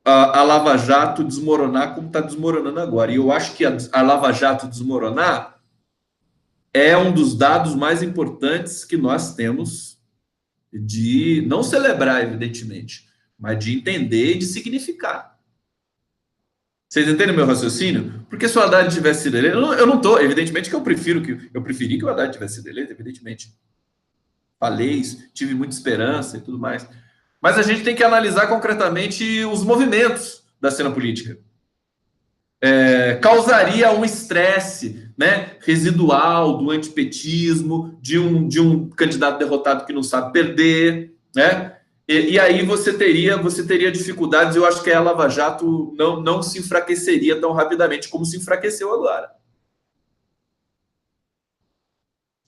a Lava Jato desmoronar como está desmoronando agora. E eu acho que a Lava Jato desmoronar é um dos dados mais importantes que nós temos de não celebrar, evidentemente, mas de entender e de significar. Vocês entendem o meu raciocínio? Porque se o Haddad tivesse sido eleito, eu não estou, evidentemente que eu preferi que o Haddad tivesse sido eleito, evidentemente. Falei isso, tive muita esperança e tudo mais. Mas a gente tem que analisar concretamente os movimentos da cena política. Causaria um estresse, né, residual do antipetismo, de um candidato derrotado que não sabe perder, né? E aí você teria dificuldades. Eu acho que a Lava Jato não se enfraqueceria tão rapidamente como se enfraqueceu agora.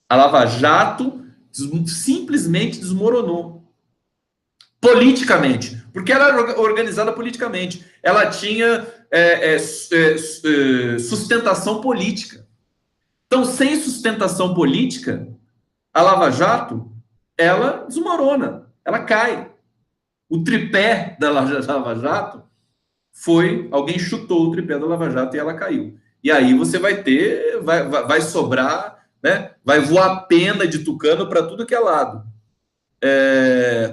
A Lava Jato simplesmente desmoronou politicamente, porque ela era organizada politicamente. Ela tinha sustentação política. Então, sem sustentação política, a Lava Jato, ela desmorona, ela cai. O tripé da Lava Jato alguém chutou o tripé da Lava Jato e ela caiu. E aí você vai sobrar, né? Vai voar pena de tucano para tudo que é lado.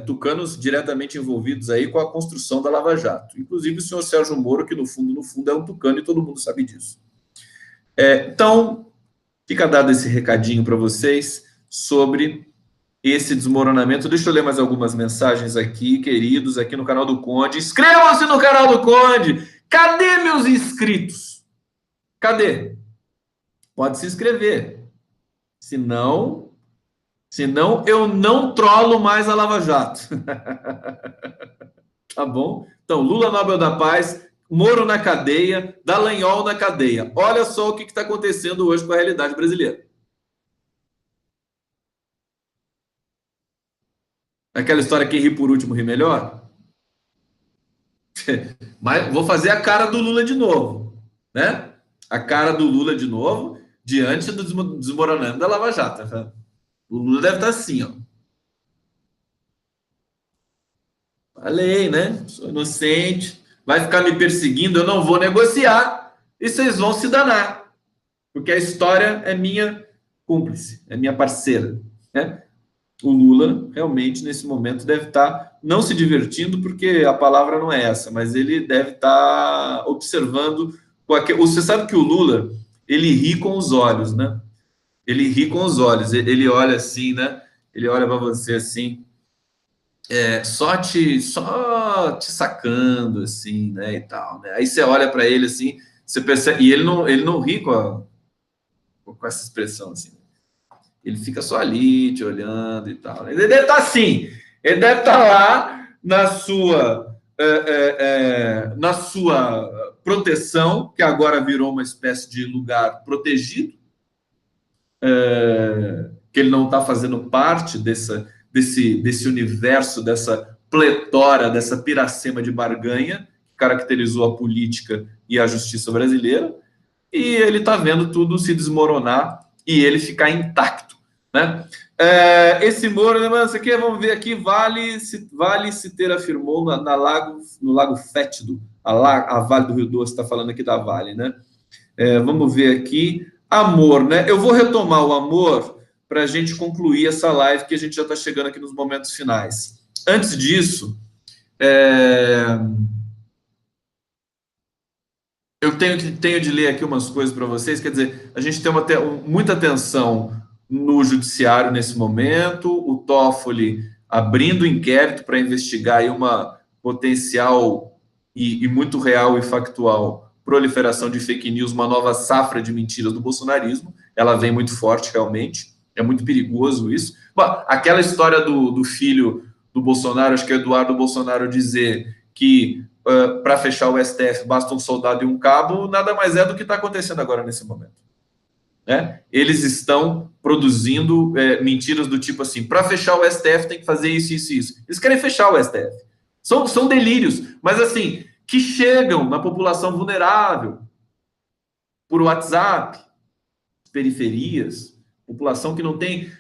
Tucanos diretamente envolvidos aí com a construção da Lava Jato. Inclusive o senhor Sérgio Moro, que no fundo é um tucano e todo mundo sabe disso. Então, fica dado esse recadinho para vocês sobre esse desmoronamento. Deixa eu ler mais algumas mensagens aqui, queridos, aqui no canal do Conde. Inscrevam-se no canal do Conde! Cadê meus inscritos? Cadê? Pode se inscrever. Senão eu não trolo mais a Lava Jato. Tá bom? Então, Lula Nobel da Paz, Moro na cadeia, Dallagnol na cadeia. Olha só o que está acontecendo hoje com a realidade brasileira. Aquela história, quem ri por último ri melhor? Mas vou fazer a cara do Lula de novo, né? A cara do Lula de novo, diante do desmoronamento da Lava Jato. O Lula deve estar assim, ó. Falei, né? Sou inocente, vai ficar me perseguindo, eu não vou negociar e vocês vão se danar, porque a história é minha cúmplice, é minha parceira, né? O Lula realmente nesse momento deve estar não se divertindo, porque a palavra não é essa, mas ele deve estar observando. Você sabe que o Lula, ele ri com os olhos, né? Ele ri com os olhos, ele olha assim, né? Ele olha para você assim, só te sacando, assim, né, e tal, né? Aí você olha para ele assim, você percebe, e ele não ri com essa expressão assim. Ele fica só ali te olhando e tal. Ele deve estar assim, ele deve estar lá na sua na sua proteção, que agora virou uma espécie de lugar protegido, que ele não está fazendo parte desse universo, dessa pletora, dessa piracema de barganha que caracterizou a política e a justiça brasileira, e ele está vendo tudo se desmoronar e ele ficar intacto, né? Esse Moro, né, mano, isso aqui, vamos ver aqui, vale-se ter afirmou no Lago Fétido, a Vale do Rio Doce, está falando aqui da Vale, né? Vamos ver aqui, amor, né? Eu vou retomar o amor para a gente concluir essa live, que a gente já está chegando aqui nos momentos finais. Antes disso, eu tenho de ler aqui umas coisas para vocês, quer dizer, a gente tem muita tensão no judiciário nesse momento, o Toffoli abrindo inquérito para investigar aí uma potencial e muito real e factual proliferação de fake news, uma nova safra de mentiras do bolsonarismo, ela vem muito forte realmente, é muito perigoso isso. Bom, aquela história do filho do Bolsonaro, acho que é Eduardo Bolsonaro, dizer que para fechar o STF basta um soldado e um cabo, nada mais é do que está acontecendo agora nesse momento. Né? Eles estão produzindo mentiras do tipo assim, para fechar o STF tem que fazer isso, isso, isso. Eles querem fechar o STF. São delírios, mas assim, que chegam na população vulnerável por WhatsApp, periferias, população que não tem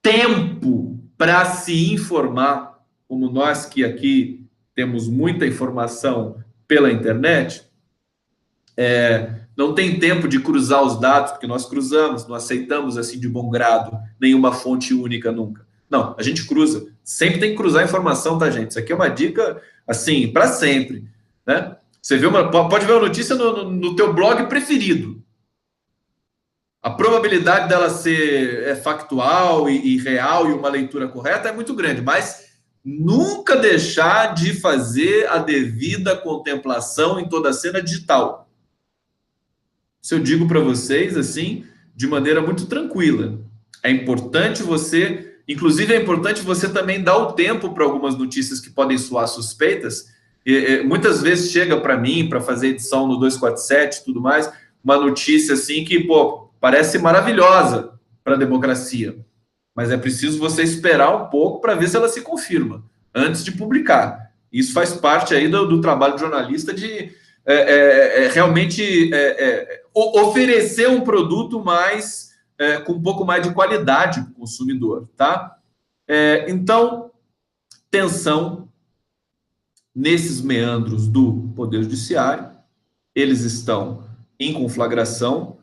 tempo para se informar, como nós que aqui temos muita informação pela internet, não tem tempo de cruzar os dados, porque nós cruzamos, não aceitamos assim de bom grado nenhuma fonte única nunca. Não, a gente cruza. Sempre tem que cruzar a informação, tá, gente? Isso aqui é uma dica, assim, para sempre. Né? Você pode ver uma notícia no teu blog preferido. A probabilidade dela ser factual e real e uma leitura correta é muito grande, mas nunca deixar de fazer a devida contemplação em toda a cena digital. Isso eu digo para vocês, assim, de maneira muito tranquila. É importante você, inclusive é importante você também dar o tempo para algumas notícias que podem soar suspeitas. Muitas vezes chega para mim, para fazer edição no 247 e tudo mais, uma notícia assim que, pô, parece maravilhosa para a democracia. Mas é preciso você esperar um pouco para ver se ela se confirma, antes de publicar. Isso faz parte aí do trabalho de jornalista de realmente oferecer um produto mais com um pouco mais de qualidade para o consumidor, tá? Então, tensão nesses meandros do Poder Judiciário, eles estão em conflagração.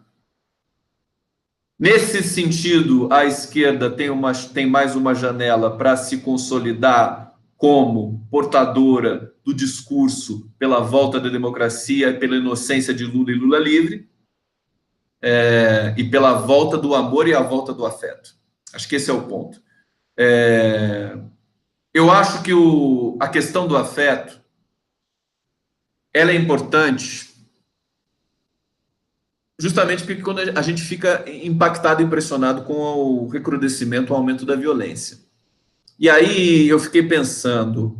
Nesse sentido, a esquerda tem mais uma janela para se consolidar como portadora do discurso pela volta da democracia, pela inocência de Lula e Lula livre, e pela volta do amor e a volta do afeto. Acho que esse é o ponto. Eu acho que a questão do afeto ela é importante justamente porque quando a gente fica impactado, impressionado com o recrudescimento, o aumento da violência. E aí eu fiquei pensando,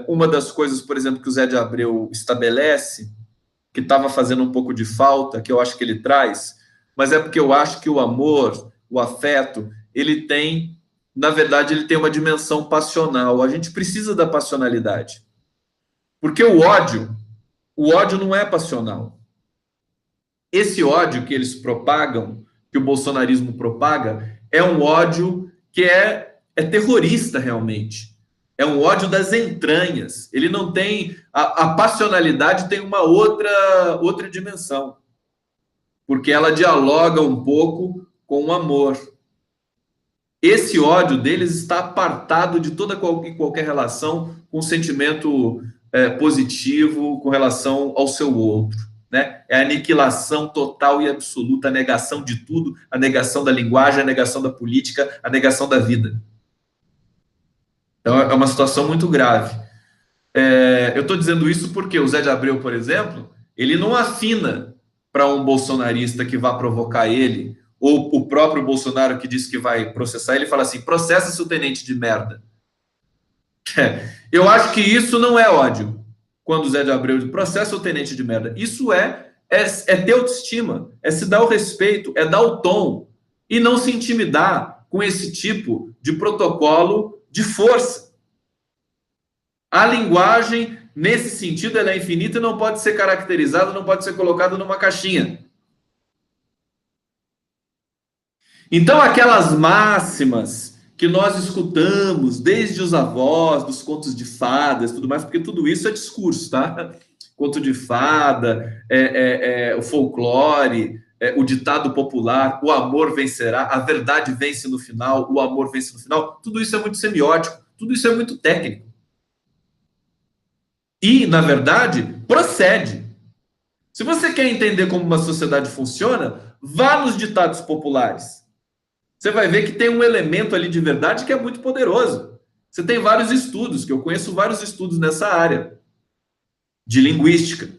uma das coisas, por exemplo, que o Zé de Abreu estabelece, que estava fazendo um pouco de falta, que eu acho que ele traz, mas é porque eu acho que o amor, o afeto, ele tem, na verdade, ele tem uma dimensão passional. A gente precisa da passionalidade. Porque o ódio não é passional. Esse ódio que eles propagam, que o bolsonarismo propaga, é um ódio que é terrorista realmente. É um ódio das entranhas. Ele não tem... A passionalidade tem uma outra dimensão. Porque ela dialoga um pouco com o amor. Esse ódio deles está apartado de toda qualquer relação com um sentimento positivo com relação ao seu outro. Né? É a aniquilação total e absoluta, a negação de tudo, a negação da linguagem, a negação da política, a negação da vida. Então, é uma situação muito grave. Eu estou dizendo isso porque o Zé de Abreu, por exemplo, ele não afina para um bolsonarista que vá provocar ele, ou o próprio Bolsonaro que disse que vai processar, ele fala assim, processa seu tenente de merda. Eu acho que isso não é ódio. Quando o Zé de Abreu diz processo ou tenente de merda. Isso é ter autoestima, é se dar o respeito, é dar o tom e não se intimidar com esse tipo de protocolo de força. A linguagem, nesse sentido, ela é infinita e não pode ser caracterizada, não pode ser colocada numa caixinha. Então, aquelas máximas que nós escutamos desde os avós, dos contos de fadas, tudo mais, porque tudo isso é discurso, tá? Conto de fada, o folclore, o ditado popular, o amor vencerá, a verdade vence no final, o amor vence no final, tudo isso é muito semiótico, tudo isso é muito técnico. E, na verdade, procede. Se você quer entender como uma sociedade funciona, vá nos ditados populares. Você vai ver que tem um elemento ali de verdade que é muito poderoso. Você tem vários estudos, que eu conheço vários estudos nessa área, de linguística,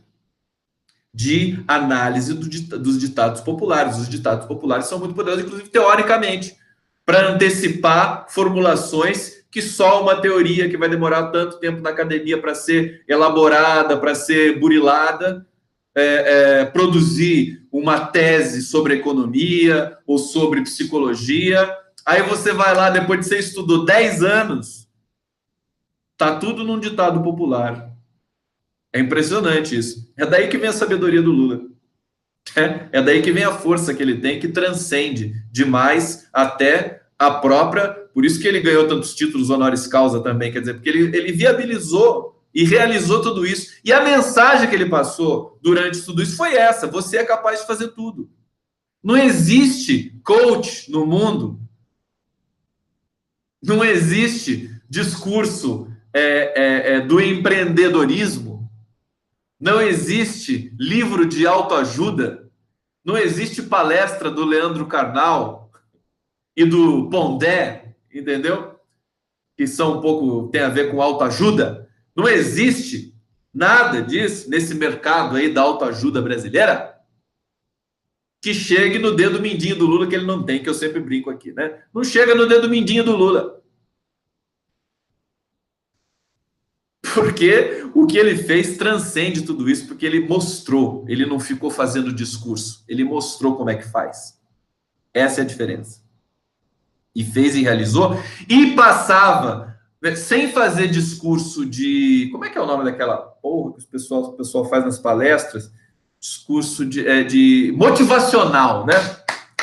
de análise dos ditados populares. Os ditados populares são muito poderosos, inclusive teoricamente, para antecipar formulações que só uma teoria que vai demorar tanto tempo na academia para ser elaborada, para ser burilada, produzir uma tese sobre economia ou sobre psicologia. Aí você vai lá, depois de você estudou 10 anos, tá tudo num ditado popular. É impressionante isso. É daí que vem a sabedoria do Lula. É daí que vem a força que ele tem, que transcende demais até a própria... Por isso que ele ganhou tantos títulos honoris causa também, quer dizer, porque ele viabilizou e realizou tudo isso. E a mensagem que ele passou durante tudo isso foi essa: você é capaz de fazer tudo. Não existe coach no mundo, não existe discurso do empreendedorismo, não existe livro de autoajuda, não existe palestra do Leandro Carnal e do Pondé, entendeu? Que são um pouco, tem a ver com autoajuda. Não existe nada disso nesse mercado aí da autoajuda brasileira que chegue no dedo mindinho do Lula, que ele não tem, que eu sempre brinco aqui, né? Não chega no dedo mindinho do Lula. Porque o que ele fez transcende tudo isso, porque ele mostrou, ele não ficou fazendo discurso, ele mostrou como é que faz. Essa é a diferença. E fez e realizou, e passava, né, sem fazer discurso de... Como é que é o nome daquela porra que o pessoal faz nas palestras? Discurso de motivacional, né?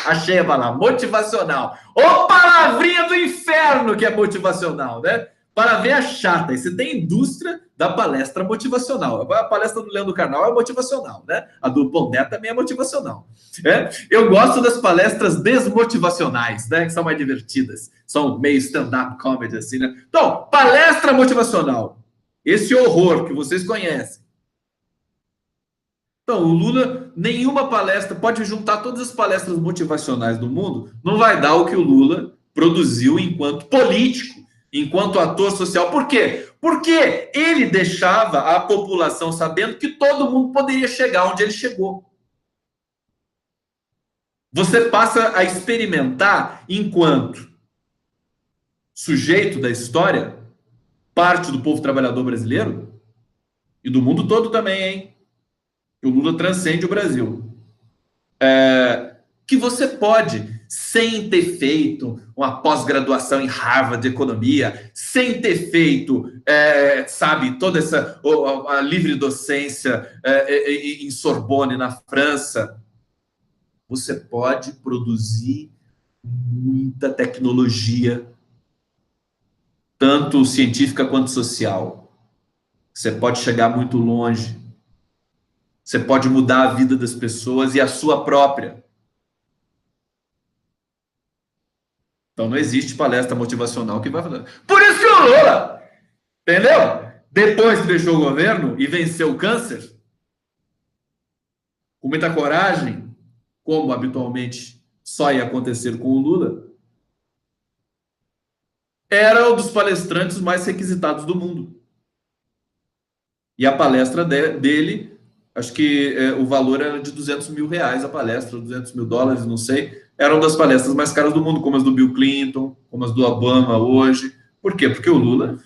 Achei a palavra, motivacional. Ô palavrinha do inferno que é motivacional, né? Para ver a chata. E você tem indústria da palestra motivacional. A palestra do Leandro Carnal é motivacional, né? A do Pondé também é motivacional. Eu gosto das palestras desmotivacionais, né? Que são mais divertidas. São meio stand-up comedy, assim, né? Então, palestra motivacional. Esse horror que vocês conhecem. Então, o Lula, nenhuma palestra, pode juntar todas as palestras motivacionais do mundo, não vai dar o que o Lula produziu enquanto político, enquanto ator social. Por quê? Porque ele deixava a população sabendo que todo mundo poderia chegar onde ele chegou. Você passa a experimentar, enquanto sujeito da história, parte do povo trabalhador brasileiro, e do mundo todo também, hein? O Lula transcende o Brasil. Que você pode, sem ter feito uma pós-graduação em Harvard de Economia, sem ter feito, sabe, toda essa a livre docência em Sorbonne, na França, você pode produzir muita tecnologia, tanto científica quanto social. Você pode chegar muito longe. Você pode mudar a vida das pessoas e a sua própria. Então não existe palestra motivacional que vai fazer. Por isso que o Lula, entendeu? Depois que deixou o governo e venceu o câncer, com muita coragem, como habitualmente só ia acontecer com o Lula, era um dos palestrantes mais requisitados do mundo. E a palestra dele, acho que o valor era de R$200 mil a palestra, $200 mil, não sei. Era uma das palestras mais caras do mundo, como as do Bill Clinton, como as do Obama hoje. Por quê? Porque o Lula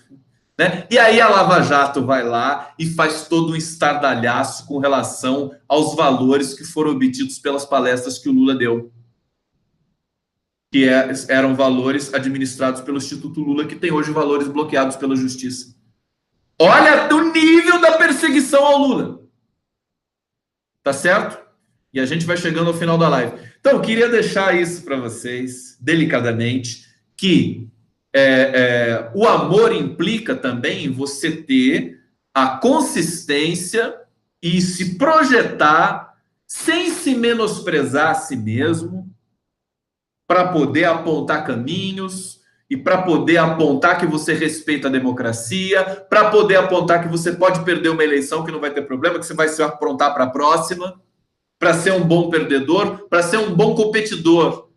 né? E aí a Lava Jato vai lá e faz todo um estardalhaço com relação aos valores que foram obtidos pelas palestras que o Lula deu, que eram valores administrados pelo Instituto Lula, que tem hoje valores bloqueados pela Justiça. Olha o nível da perseguição ao Lula. Tá certo? E a gente vai chegando ao final da live. Então, eu queria deixar isso para vocês, delicadamente, que o amor implica também em você ter a consistência e se projetar sem se menosprezar a si mesmo, para poder apontar caminhos e para poder apontar que você respeita a democracia, para poder apontar que você pode perder uma eleição, que não vai ter problema, que você vai se aprontar para a próxima, para ser um bom perdedor, para ser um bom competidor.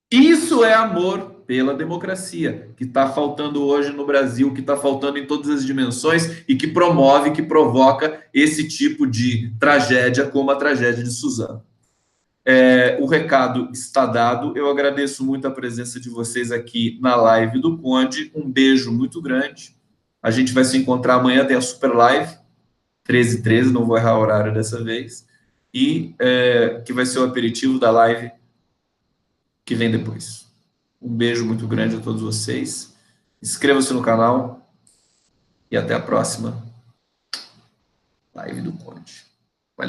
Isso é amor pela democracia, que está faltando hoje no Brasil, que está faltando em todas as dimensões e que promove, que provoca esse tipo de tragédia, como a tragédia de Suzano. O recado está dado. Eu agradeço muito a presença de vocês aqui na live do Conde. Um beijo muito grande. A gente vai se encontrar amanhã, tem a super live, 13h13, não vou errar o horário dessa vez. E que vai ser o aperitivo da live que vem depois. Um beijo muito grande a todos vocês. Inscreva-se no canal e até a próxima live do Conde.